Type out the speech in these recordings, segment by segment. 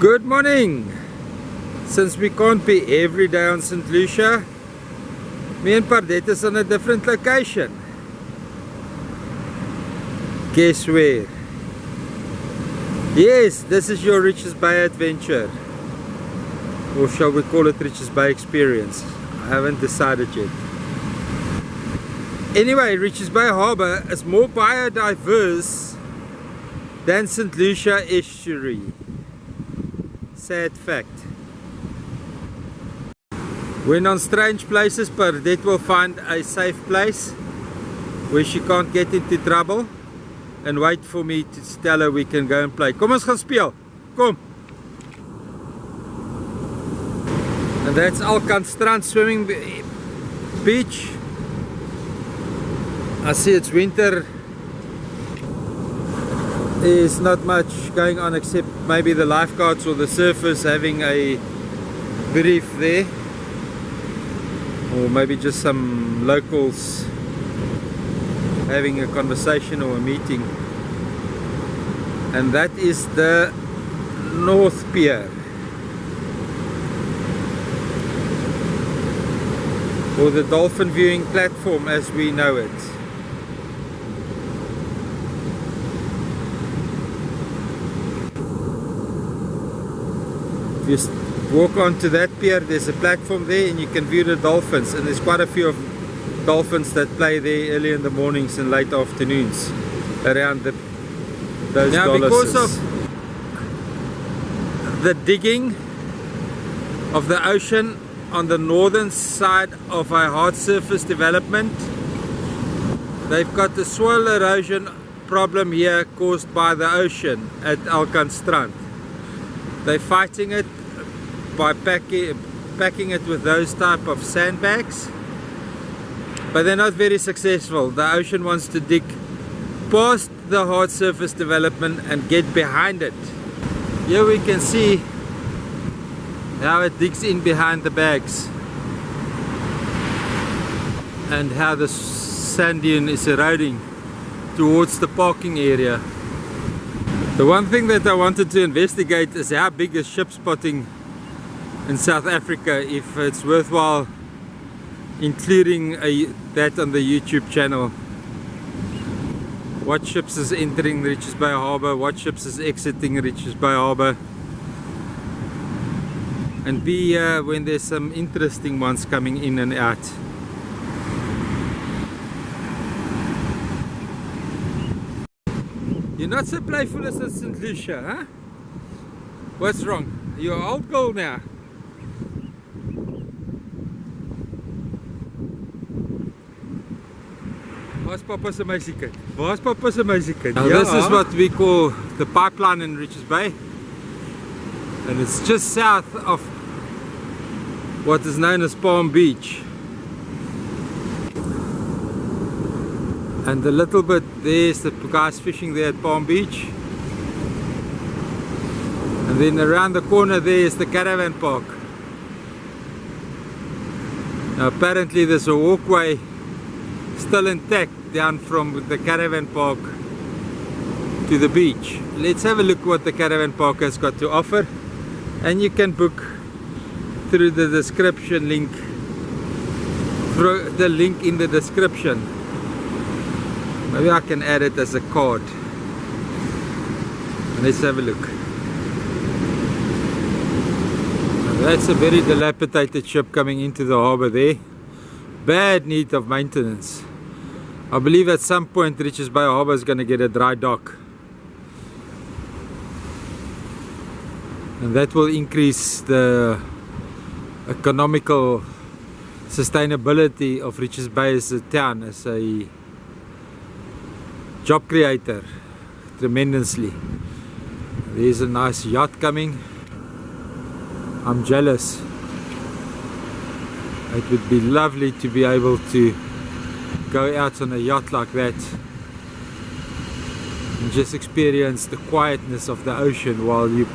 Good morning! Since we can't be every day on St. Lucia, me and Pardette is on a different location. Guess where? Yes, this is your Richards Bay adventure. Or shall we call it Richards Bay experience? I haven't decided yet. Anyway, Richards Bay Harbour is more biodiverse than St. Lucia estuary. Sad fact. When on strange places, Pardette will find a safe place where she can't get into trouble and wait for me to tell her we can go and play. Kom ons gaan speel. Kom. And that's Alkanstrand swimming beach. I see it's winter. There's not much going on except maybe the lifeguards or the surfers having a brief there, or maybe just some locals having a conversation or a meeting. And that is the North Pier, or the dolphin viewing platform as we know it. If you walk onto that pier, there's a platform there and you can view the dolphins, and there's quite a few of dolphins that play there early in the mornings and late afternoons around those now doluses. Because of the digging of the ocean on the northern side of a hard surface development, they've got a soil erosion problem here caused by the ocean at Alkanstrand. They're fighting it by packing it with those type of sandbags, but they're not very successful. The ocean wants to dig past the hard surface development and get behind it. Here we can see how it digs in behind the bags and how the sand dune is eroding towards the parking area. The one thing that I wanted to investigate is how big is ship spotting in South Africa, if it's worthwhile including that on the YouTube channel. What ships is entering Richards Bay Harbour, what ships is exiting Richards Bay Harbour, and be here when there's some interesting ones coming in and out. You're not so playful as in St. Lucia, huh? What's wrong? You're an old girl now. Waar's Papa se meisiekind? Waar's Papa se meisiekind? Now this is what we call the pipeline in Richards Bay. And it's just south of what is known as Palm Beach. And a little bit there's the guys fishing there at Palm Beach. And then around the corner there is the caravan park. Now apparently there's a walkway still intact down from the caravan park to the beach. Let's have a look what the caravan park has got to offer. And you can book through the description link, through the link in the description. Maybe I can add it as a card. Let's have a look. Now that's a very dilapidated ship coming into the harbour there. Bad need of maintenance. I believe at some point Richards Bay Harbour is going to get a dry dock. And that will increase the economical sustainability of Richards Bay as a town, as a job creator, tremendously. There's a nice yacht coming. I'm jealous. It would be lovely to be able to go out on a yacht like that and just experience the quietness of the ocean while you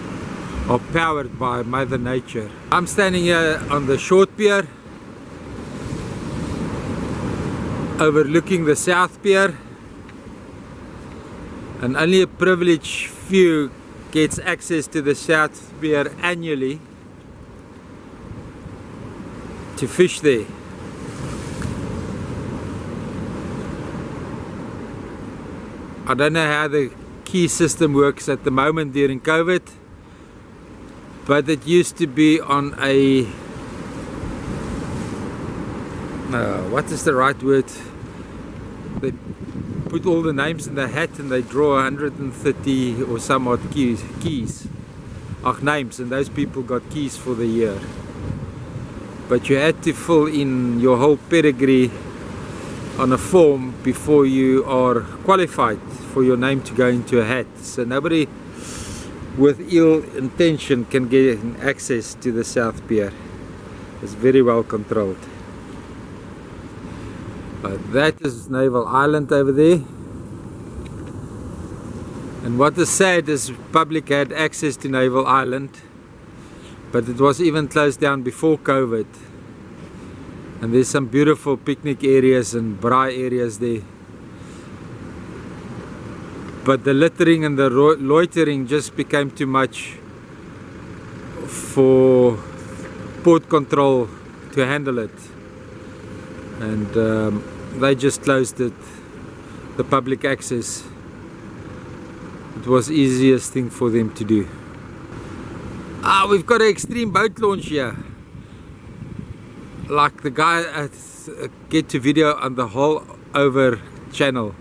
are powered by Mother Nature. I'm standing here on the short pier overlooking the South Pier, and only a privileged few gets access to the South Pier annually to fish there. I don't know how the key system works at the moment during COVID, but it used to be on a what is the right word? They put all the names in the hat and they draw 130 or some odd keys, names, and those people got keys for the year. But you had to fill in your whole pedigree on a form before you are qualified for your name to go into a hat. So nobody with ill intention can get access to the South Pier. It's very well controlled. But that is Naval Island over there. And what is sad is public had access to Naval Island, but it was even closed down before COVID. And there's some beautiful picnic areas and braai areas there. But the littering and the loitering just became too much for port control to handle it. And they just closed it, the public access. It was the easiest thing for them to do. We've got an extreme boat launch here. Like the guy at Get to Video on the Whole Over channel.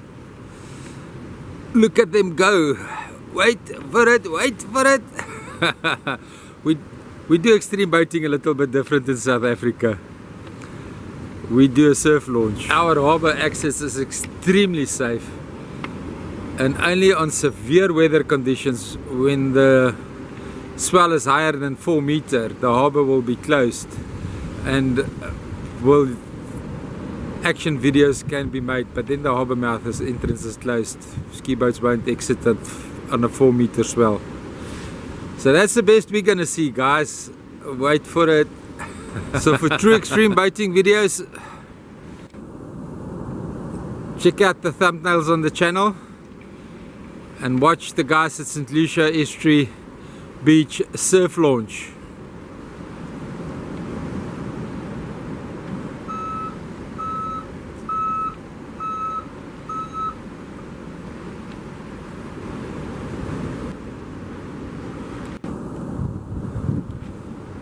Look at them go. Wait for it, wait for it. We do extreme boating a little bit different in South Africa. We do a surf launch. Our harbour access is extremely safe, and only on severe weather conditions, when the swell is higher than 4 meters, the harbour will be closed, and action videos can be made, but then the harbour mouth entrance is closed. Ski boats won't exit on a 4 meter swell. So that's the best we're gonna see, guys. Wait for it. So for true extreme boating videos, check out the thumbnails on the channel and watch the guys at St. Lucia Estuary Beach surf launch.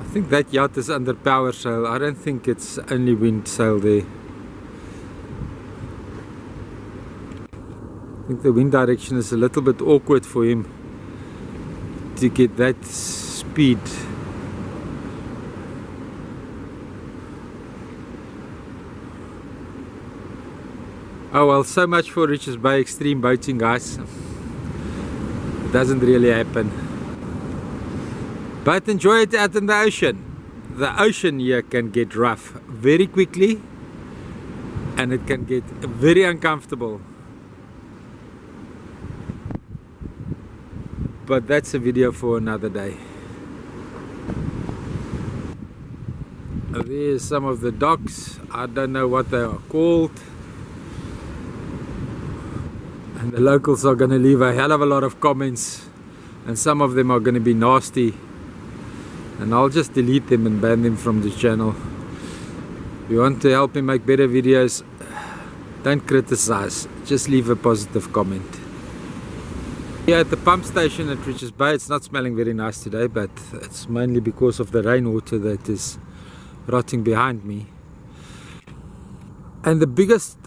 I think that yacht is under power sail. I don't think it's only wind sail there. I think the wind direction is a little bit awkward for him to get that speed. Oh well, so much for Richards Bay extreme boating, guys. It doesn't really happen. But enjoy it out in the ocean. The ocean here can get rough very quickly, and it can get very uncomfortable. But that's a video for another day. There's some of the docks. I don't know what they are called. And the locals are going to leave a hell of a lot of comments, and some of them are going to be nasty. And I'll just delete them and ban them from the channel. If you want to help me make better videos, don't criticize, just leave a positive comment. Here at the pump station at Richards Bay, it's not smelling very nice today, but it's mainly because of the rainwater that is rotting behind me. And the biggest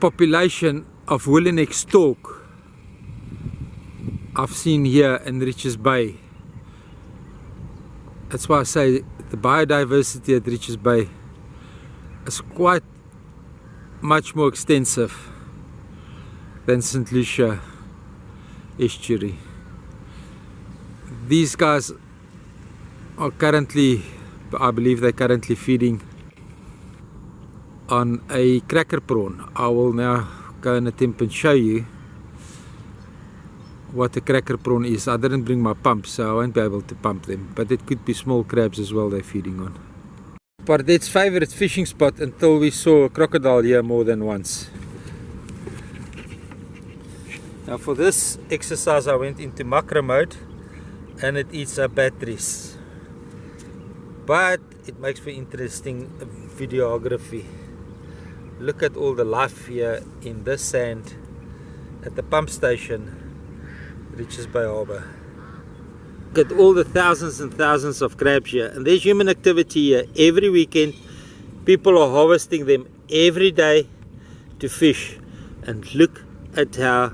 population of woolly-neck stork I've seen here in Richards Bay. That's why I say the biodiversity at Richards Bay is quite much more extensive than St. Lucia Estuary. These guys are currently, I believe they're currently feeding on a cracker prawn. I will now go and attempt and show you what a cracker prawn is. I didn't bring my pump, so I won't be able to pump them, but it could be small crabs as well they're feeding on. Pardette's favorite fishing spot until we saw a crocodile here more than once. Now for this exercise I went into macro mode, and it eats up batteries, but it makes for interesting videography. Look at all the life here in this sand at the pump station, Richards Bay Harbour. Look at all the thousands and thousands of crabs here, and there's human activity here every weekend. People are harvesting them every day to fish, and look at how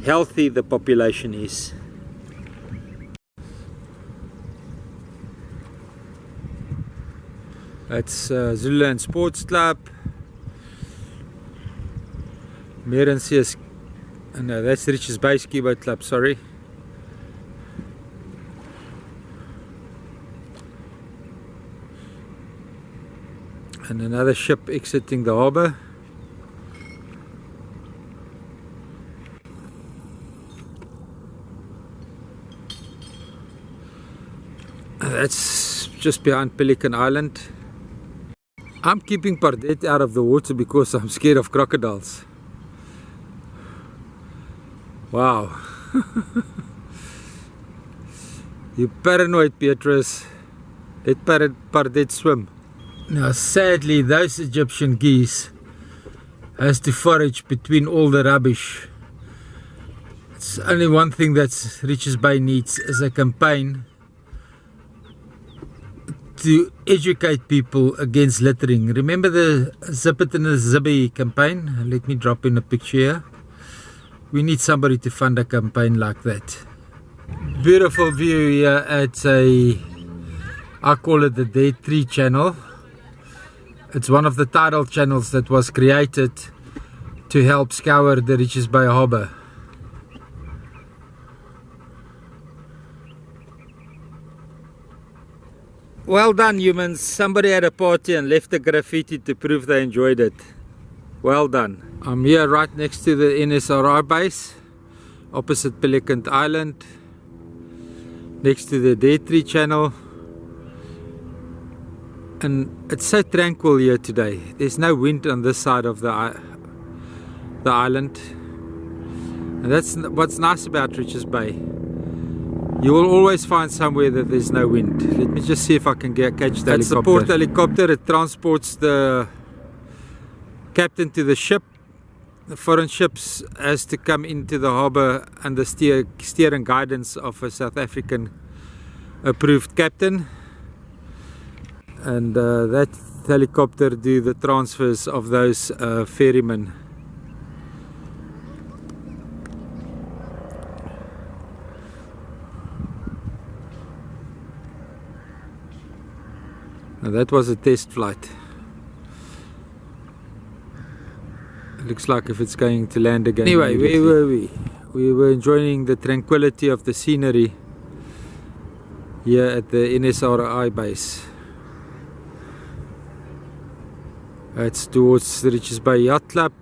healthy the population is. That's Zululand Sports Club. Merensius, no, that's Richards Bay Ski Boat Club, sorry. And another ship exiting the harbour. That's just behind Pelican Island. I'm keeping Pardette out of the water because I'm scared of crocodiles. Wow. You paranoid, Petrus. Let Pardette swim. Now sadly those Egyptian geese has to forage between all the rubbish. It's only one thing that Richards Bay needs is a campaign to educate people against littering. Remember the Zip It in a Zibby campaign? Let me drop in a picture here. We need somebody to fund a campaign like that. Beautiful view here at I call it the Dead Tree Channel. It's one of the tidal channels that was created to help scour the Richards Bay Harbour. Well done, humans. Somebody had a party and left a graffiti to prove they enjoyed it. Well done. I'm here right next to the NSRI base, opposite Pelican Island, next to the Dead Tree Channel. And it's so tranquil here today. There's no wind on this side of the island. And that's what's nice about Richards Bay. You will always find somewhere that there's no wind. Let me just see if I can catch the helicopter. That's the port helicopter. It transports the captain to the ship. The foreign ships has to come into the harbour under steer and guidance of a South African approved captain. And that helicopter do the transfers of those ferrymen. Now that was a test flight. It looks like if it's going to land again. Anyway, where were we? We were enjoying the tranquility of the scenery here at the NSRI base. It's towards the Richards Bay Yacht Club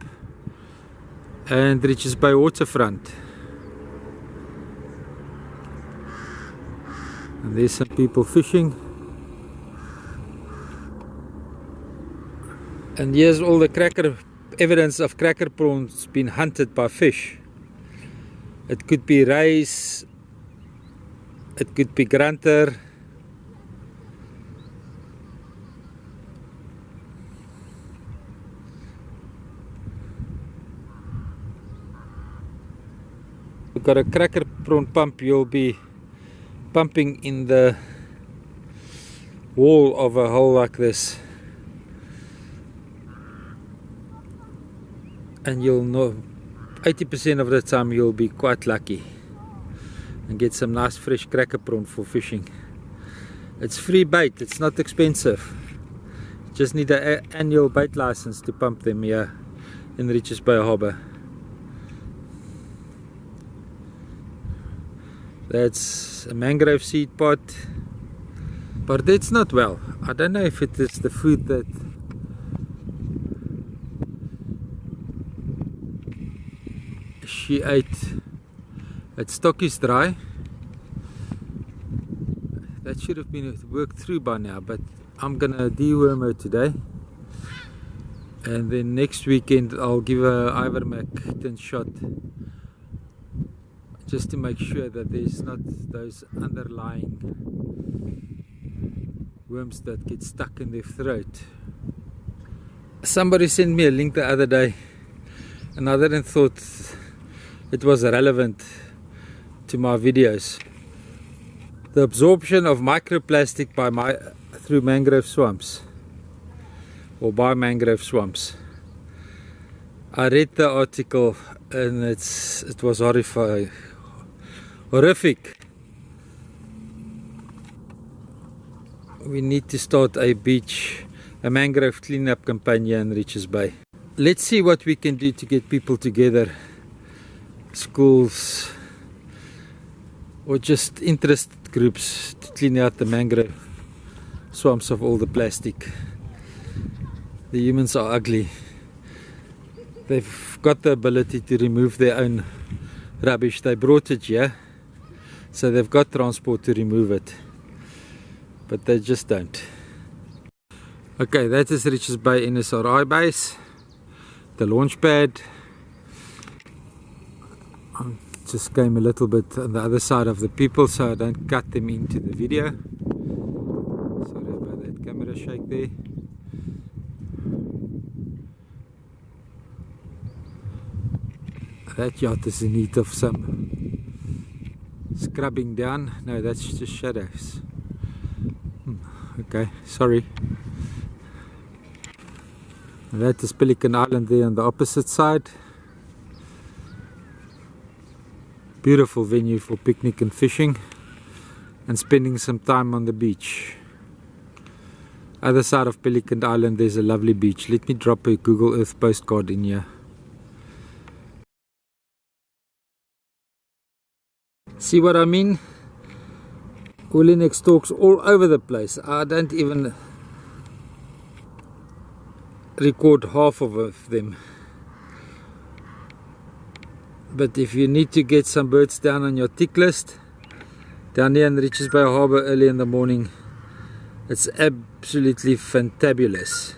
and Richards Bay Waterfront. And there's some people fishing. And here's all the evidence of cracker prawns being hunted by fish. It could be rays, it could be grunter. We've got a cracker prawn pump. You'll be pumping in the wall of a hole like this, and you'll know 80% of the time you'll be quite lucky and get some nice fresh cracker prawn for fishing. It's free bait, it's not expensive. You just need an annual bait license to pump them here in Richards Bay Harbour. That's a mangrove seed pot, but it's not well. I don't know if it is the food that she ate. Its stock is dry. That should have been worked through by now, but I'm gonna deworm her today, and then next weekend I'll give her ivermectin shot just to make sure that there's not those underlying worms that get stuck in their throat. Somebody sent me a link the other day and I didn't thought it was relevant to my videos. The absorption of microplastic through mangrove swamps or by mangrove swamps. I read the article and it was horrific. We need to start a mangrove cleanup campaign here in Richards Bay. Let's see what we can do to get people together, schools, or just interested groups to clean out the mangrove swamps of all the plastic. The humans are ugly. They've got the ability to remove their own rubbish. They brought it here, so they've got transport to remove it, but they just don't. Okay, that is Richards Bay NSRI base, the launch pad. I just came a little bit on the other side of the people so I don't cut them into the video. Sorry about that camera shake there. That yacht is in need of some scrubbing down. No, that's just shadows. Okay, sorry. That is Pelican Island there on the opposite side. Beautiful venue for picnic and fishing and spending some time on the beach. Other side of Pelican Island there's a lovely beach. Let me drop a Google Earth postcard in here. See what I mean? Woolinex stalks all over the place. I don't even record half of them. But if you need to get some birds down on your tick list, down here in Richards Bay Harbour early in the morning, it's absolutely fantabulous.